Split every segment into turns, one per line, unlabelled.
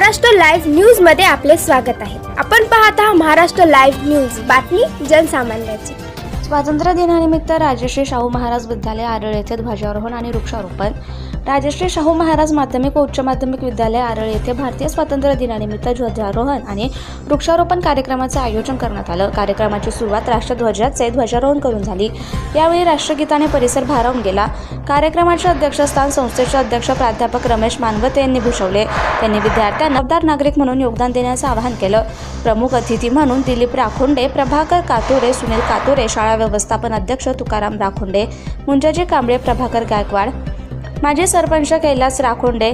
Maharashtra live news मध्ये आपले स्वागत आहे। आपण पाहत आहात महाराष्ट्र लाईव्ह न्यूज, बातमी जनसामान्याची।
स्वातंत्र्य दिनानिमित्त राजश्री शाहू महाराज विद्यालय आरळ येथे ध्वजारोहण आणि वृक्षारोपण। राजश्री शाहू महाराज माध्यमिक व उच्च माध्यमिक विद्यालय आरळ येथे भारतीय स्वातंत्र्य दिनानिमित्त ध्वजारोहण आणि वृक्षारोपण कार्यक्रमाचे आयोजन करण्यात आलं। कार्यक्रमाची सुरुवात राष्ट्रध्वजाचे ध्वजारोहण करून झाली। यावेळी राष्ट्रगीताने परिसर भारावून गेला। कार्यक्रमाचे अध्यक्षस्थान संस्थेचे अध्यक्ष प्राध्यापक रमेश मानवते यांनी भूषवले। त्यांनी विद्यार्थ्यांना जबाबदार नागरिक म्हणून योगदान देण्याचे आवाहन केलं। प्रमुख अतिथी म्हणून दिलीप राखोंडे, प्रभाकर कातोरे, सुनील कातोरे, शाळा व्यवस्थापन अध्यक्ष तुकाराम राखोंडे, मुंजाजी कांबळे, प्रभाकर गायकवाड, माजी सरपंच कैलास राखोंडे,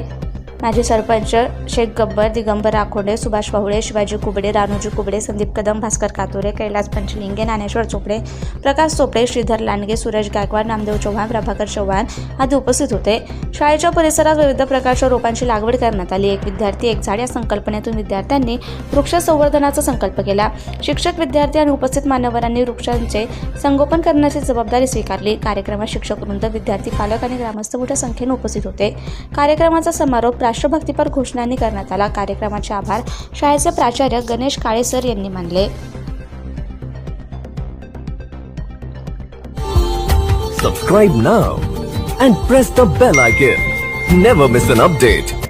माजी सरपंच शेख गब्बर, दिगंबर राखोंडे, सुभाष पहुळे, शिवाजी कुबडे, रानूजी कुबडे, संदीप कदम, भास्कर कातोरे, कैलास पंचलिंगे, ज्ञानेश्वर चोपडे, प्रकाश चोपडे, श्रीधर लांडगे, सूरज गायकवाड, नामदेव चव्हाण, प्रभाकर चव्हाण आदी उपस्थित होते। शाळेच्या परिसरात विविध प्रकारच्या रोपांची लागवड करण्यात आली। एक विद्यार्थी एक झाड या संकल्पनेतून विद्यार्थ्यांनी वृक्ष संवर्धनाचा संकल्प केला। शिक्षक, विद्यार्थी आणि उपस्थित मान्यवरांनी वृक्षांचे संगोपन करण्याची जबाबदारी स्वीकारली। कार्यक्रमात शिक्षक वृंद, विद्यार्थी, पालक आणि ग्रामस्थ मोठ्या संख्येने उपस्थित होते। कार्यक्रमाचा समारोप राष्ट्रभक्तीपर घोषणांनी करण्यात आला। कार्यक्रमाचे आभार शाळेचे प्राचार्य गणेश काळे सर यांनी मानले।
Subscribe now and press the bell icon. Never miss an update.